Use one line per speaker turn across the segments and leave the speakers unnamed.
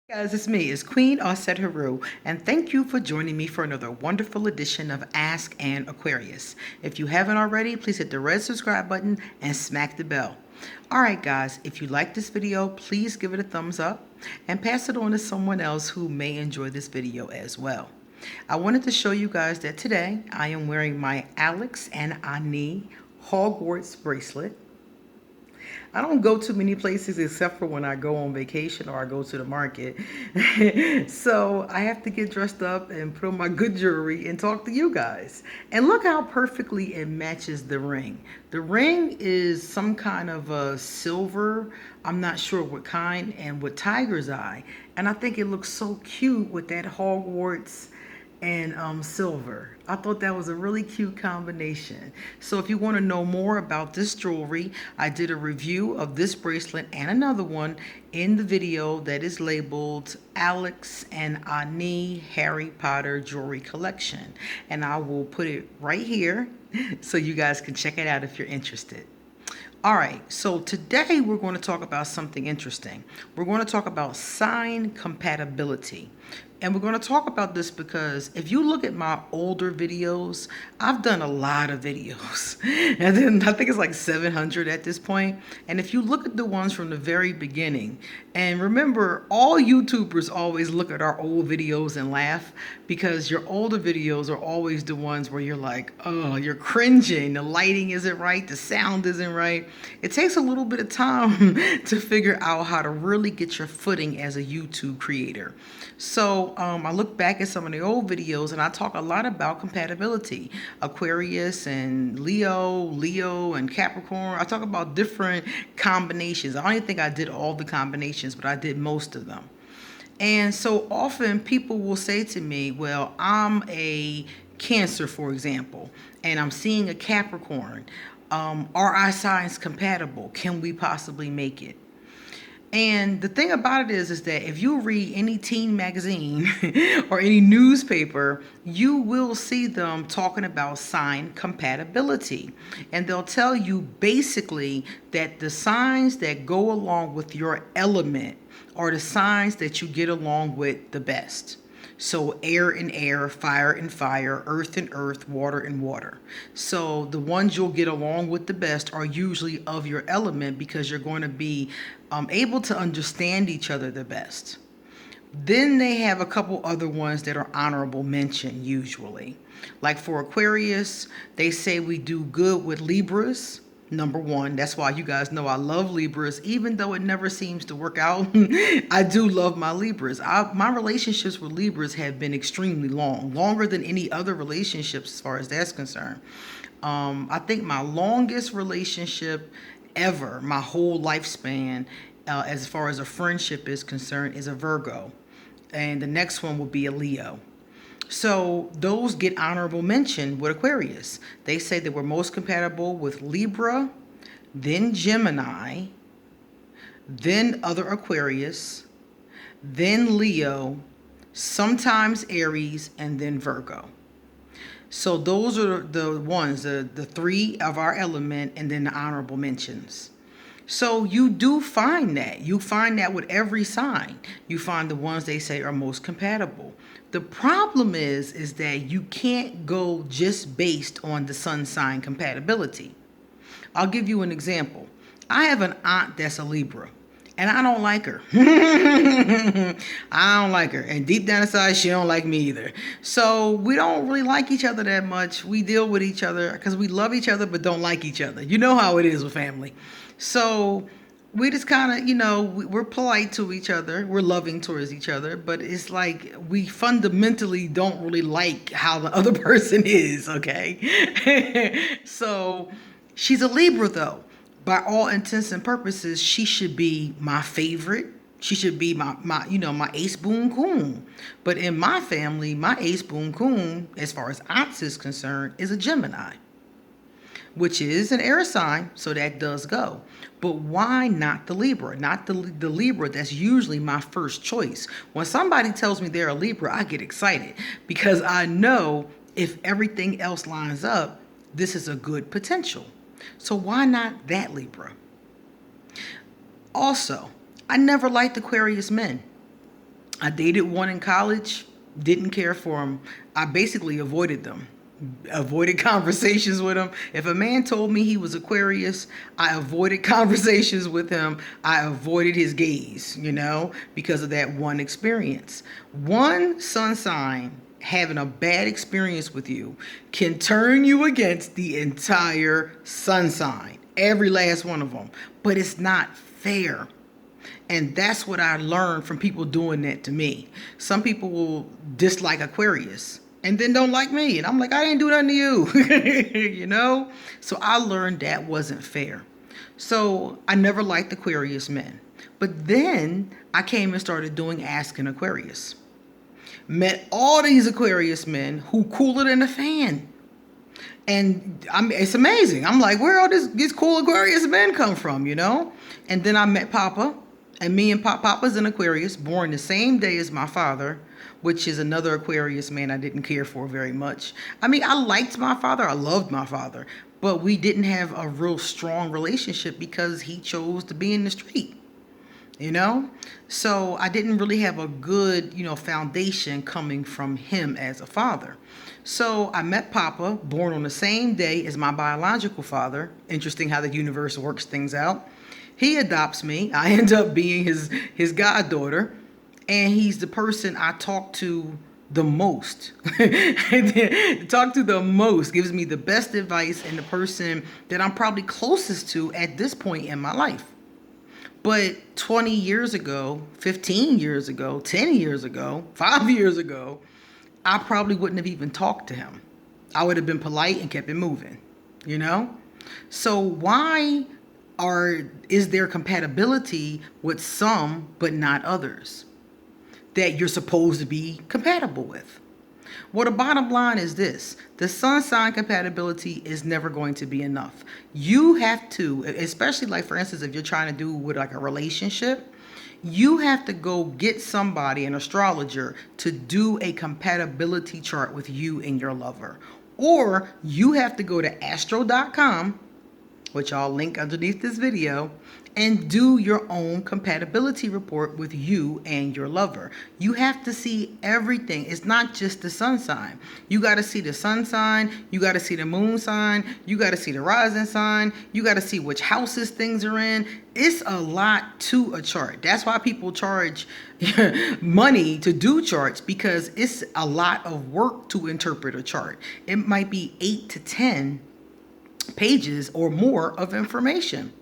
Guys, it's Queen Osset Haru, and thank you for joining me for another wonderful edition of Ask an Aquarius. If you haven't already, please hit the red subscribe button and smack the bell. Alright guys, if you like this video, please give it a thumbs up and pass it on to someone else who may enjoy this video as well. I wanted to show you guys that today I am wearing my Alex and Ani Hogwarts bracelet. I don't go too many places except for when I go on vacation or I go to the market. So I have to get dressed up and put on my good jewelry and talk to you guys. And look how perfectly it matches the ring. The ring is some kind of a silver, I'm not sure what kind, and with tiger's eye. And I think it looks so cute with that Hogwarts and silver. I thought that was a really cute combination. So if you want to know more about this jewelry, I did a review of this bracelet and another one in the video that is labeled Alex and Ani Harry Potter Jewelry Collection. And I will put it right here so you guys can check it out if you're interested. All right, so today we're going to talk about something interesting. We're going to talk about sign compatibility. And we're going to talk about this because if you look at my older videos, I've done a lot of videos. And then I think it's like 700 at this point. And if you look at the ones from the very beginning, and remember, all YouTubers always look at our old videos and laugh because your older videos are always the ones where you're like, oh, you're cringing. The lighting isn't right. The sound isn't right. It takes a little bit of time to figure out how to really get your footing as a YouTube creator. So I look back at some of the old videos and I talk a lot about compatibility. Aquarius and Leo and Capricorn. I talk about different combinations. I don't even think I did all the combinations, but I did most of them. And so often people will say to me, well, I'm a Cancer, for example, and I'm seeing a Capricorn. Are our signs compatible? Can we possibly make it? And the thing about it is that if you read any teen magazine or any newspaper, you will see them talking about sign compatibility. And they'll tell you basically that the signs that go along with your element are the signs that you get along with the best. So air and air, fire and fire, earth and earth, water and water. So the ones you'll get along with the best are usually of your element because you're going to be able to understand each other the best. Then they have a couple other ones that are honorable mention usually. Like for Aquarius, they say we do good with Libras. Number one, that's why you guys know I love Libras, even though it never seems to work out. I do love my Libras. My relationships with Libras have been extremely long, longer than any other relationships as far as that's concerned. I think my longest relationship ever, my whole lifespan, as far as a friendship is concerned, is a Virgo. And the next one will be a Leo. So those get honorable mention with Aquarius. They say that we're most compatible with Libra, then Gemini, then other Aquarius, then Leo, sometimes Aries, and then Virgo. So those are the ones, the three of our element, and then the honorable mentions. So you do find that. You find that with every sign. You find the ones they say are most compatible. The problem is that you can't go just based on the sun sign compatibility. I'll give you an example. I have an aunt that's a Libra, and I don't like her. I don't like her. And deep down inside, she don't like me either. So we don't really like each other that much. We deal with each other because we love each other but don't like each other. You know how it is with family. So we just kind of, we're polite to each other. We're loving towards each other. But it's like we fundamentally don't really like how the other person is, okay? So she's a Libra, though. By all intents and purposes, she should be my favorite. She should be my ace boon coon. But in my family, my ace boon coon, as far as aunts is concerned, is a Gemini, which is an air sign, so that does go. But why not the Libra? Not the Libra that's usually my first choice. When somebody tells me they're a Libra, I get excited because I know if everything else lines up, this is a good potential. So why not that Libra? Also, I never liked Aquarius men. I dated one in college, didn't care for him. I basically avoided them. Avoided conversations with him. If a man told me he was Aquarius, I avoided conversations with him. I avoided his gaze, because of that one experience. One sun sign having a bad experience with you can turn you against the entire sun sign, every last one of them. But it's not fair. And that's what I learned from people doing that to me. Some people will dislike Aquarius and then don't like me. And I'm like, I didn't do nothing to you. So I learned that wasn't fair. So I never liked Aquarius men. But then I came and started doing Asking Aquarius. Met all these Aquarius men who cooler than a fan. And it's amazing. I'm like, where all these cool Aquarius men come from, And then I met Papa. And me and Papa's an Aquarius, born the same day as my father, which is another Aquarius man I didn't care for very much. I mean, I liked my father. I loved my father. But we didn't have a real strong relationship because he chose to be in the street. So I didn't really have a good, foundation coming from him as a father. So I met Papa, born on the same day as my biological father. Interesting how the universe works things out. He adopts me. I end up being his goddaughter, and he's the person I talk to the most. Talk to the most, gives me the best advice, and the person that I'm probably closest to at this point in my life. But 20 years ago, 15 years ago, 10 years ago, 5 years ago, I probably wouldn't have even talked to him. I would have been polite and kept it moving, So why is there compatibility with some but not others that you're supposed to be compatible with? Well, the bottom line is this. The sun sign compatibility is never going to be enough. You have to, especially like, for instance, if you're trying to do with like a relationship, you have to go get somebody, an astrologer, to do a compatibility chart with you and your lover. Or you have to go to astro.com, which I'll link underneath this video, and do your own compatibility report with you and your lover. You have to see everything. It's not just the sun sign. You got to see the sun sign. You got to see the moon sign. You got to see the rising sign. You got to see which houses things are in. It's a lot to a chart. That's why people charge money to do charts, because it's a lot of work to interpret a chart. It might be 8 to 10 pages or more of information.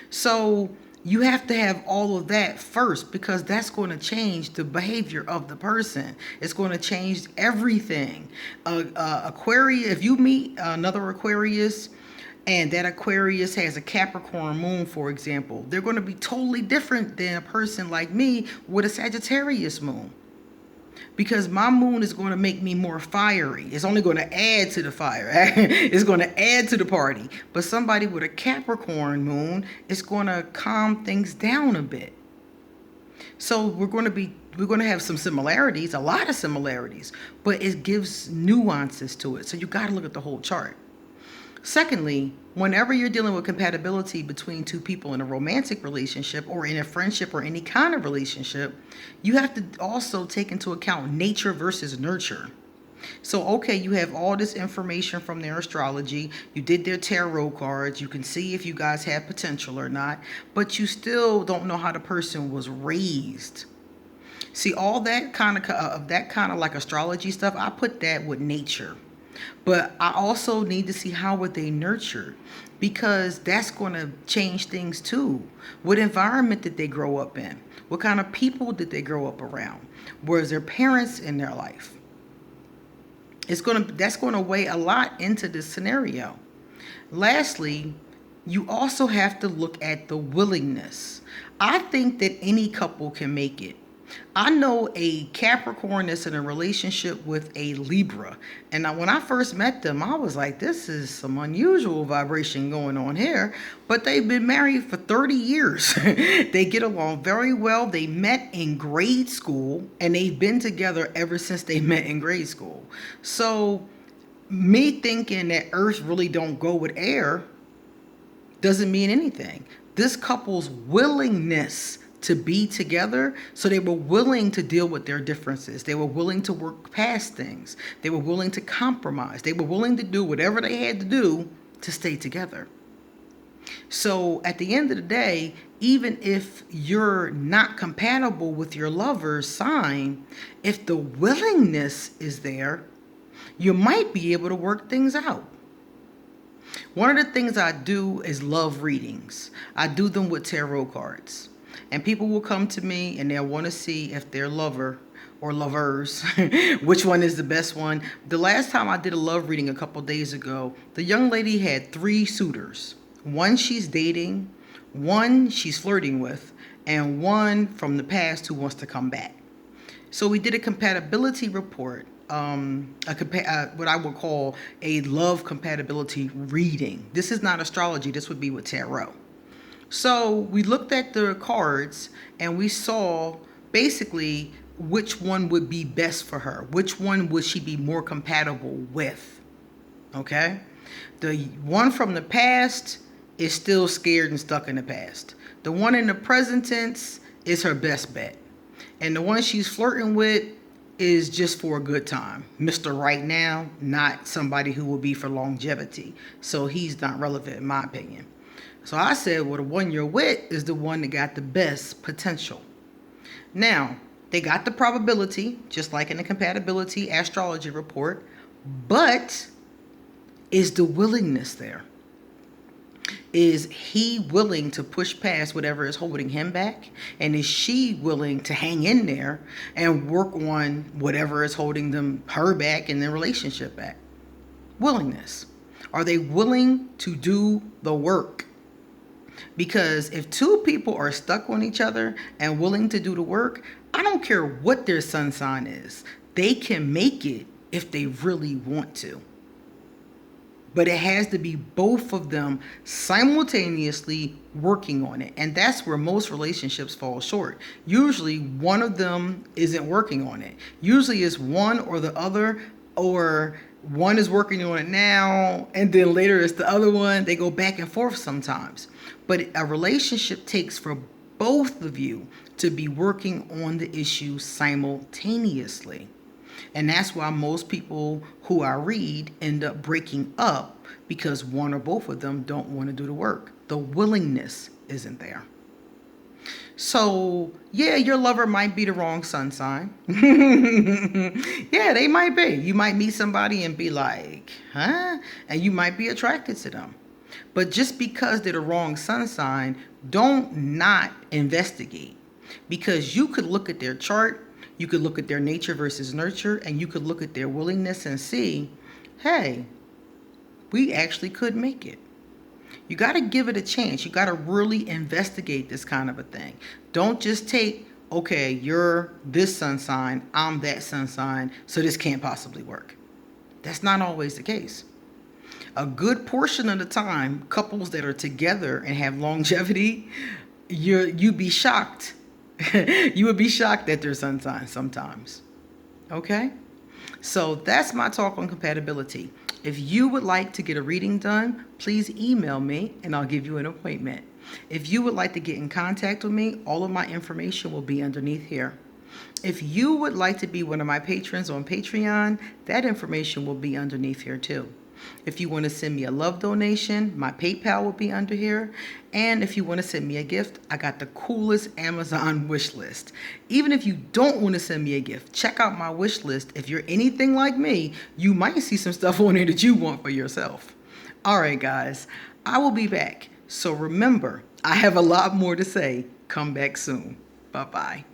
So you have to have all of that first, because that's going to change the behavior of the person. It's going to change everything. Aquarius, if you meet another Aquarius and that Aquarius has a Capricorn moon, for example, they're going to be totally different than a person like me with a Sagittarius moon. Because my moon is going to make me more fiery. It's only going to add to the fire. It's going to add to the party. But somebody with a Capricorn moon is going to calm things down a bit. So we're going to have some similarities, a lot of similarities, but it gives nuances to it. So you got to look at the whole chart. Secondly, whenever you're dealing with compatibility between two people in a romantic relationship or in a friendship or any kind of relationship, you have to also take into account nature versus nurture. So, okay, you have all this information from their astrology. You did their tarot cards. You can see if you guys have potential or not, but you still don't know how the person was raised. See, all that kind of like astrology stuff, I put that with nature. But I also need to see how were they nurtured, because that's going to change things too. What environment did they grow up in? What kind of people did they grow up around? Was their parents in their life? That's going to weigh a lot into this scenario. Lastly, you also have to look at the willingness. I think that any couple can make it. I know a Capricorn that's in a relationship with a Libra. And when I first met them, I was like, this is some unusual vibration going on here. But they've been married for 30 years. They get along very well. They met in grade school, and they've been together ever since they met in grade school. So me thinking that Earth really don't go with air doesn't mean anything. This couple's willingness to be together. So they were willing to deal with their differences. They were willing to work past things. They were willing to compromise. They were willing to do whatever they had to do to stay together. So at the end of the day, even if you're not compatible with your lover's sign, if the willingness is there, you might be able to work things out. One of the things I do is love readings. I do them with tarot cards. And people will come to me and they'll want to see if their lover or lovers, which one is the best one. The last time I did a love reading a couple days ago, the young lady had 3 suitors. One she's dating, one she's flirting with, and one from the past who wants to come back. So we did a compatibility report, what I would call a love compatibility reading. This is not astrology. This would be with tarot. So we looked at the cards and we saw basically which one would be best for her. Which one would she be more compatible with? Okay? The one from the past is still scared and stuck in the past. The one in the present tense is her best bet. And the one she's flirting with is just for a good time. Mr. Right Now, not somebody who will be for longevity. So he's not relevant in my opinion. So I said, well, the one you're with is the one that got the best potential. Now, they got the probability, just like in the compatibility astrology report, but is the willingness there? Is he willing to push past whatever is holding him back? And is she willing to hang in there and work on whatever is holding her back and their relationship back? Willingness. Are they willing to do the work? Because if 2 people are stuck on each other and willing to do the work, I don't care what their sun sign is. They can make it if they really want to. But it has to be both of them simultaneously working on it. And that's where most relationships fall short. Usually one of them isn't working on it. Usually it's one or the other, or one is working on it now and then later it's the other one. They go back and forth sometimes. But a relationship takes for both of you to be working on the issue simultaneously. And that's why most people who I read end up breaking up, because one or both of them don't want to do the work. The willingness isn't there. So, yeah, your lover might be the wrong sun sign. Yeah, they might be. You might meet somebody and be like, huh? And you might be attracted to them. But just because they're the wrong sun sign, don't not investigate. Because you could look at their chart, you could look at their nature versus nurture, and you could look at their willingness and see, hey, we actually could make it. You got to give it a chance. You got to really investigate this kind of a thing. Don't just take, okay, you're this sun sign, I'm that sun sign, so this can't possibly work. That's not always the case. A good portion of the time, couples that are together and have longevity, you'd be shocked. You would be shocked at their sun sign sometimes. Okay? So that's my talk on compatibility. If you would like to get a reading done, please email me and I'll give you an appointment. If you would like to get in contact with me, all of my information will be underneath here. If you would like to be one of my patrons on Patreon, that information will be underneath here too. If you want to send me a love donation, my PayPal will be under here. And if you want to send me a gift, I got the coolest Amazon wish list. Even if you don't want to send me a gift, check out my wish list. If you're anything like me, you might see some stuff on there that you want for yourself. All right, guys, I will be back. So remember, I have a lot more to say. Come back soon. Bye-bye.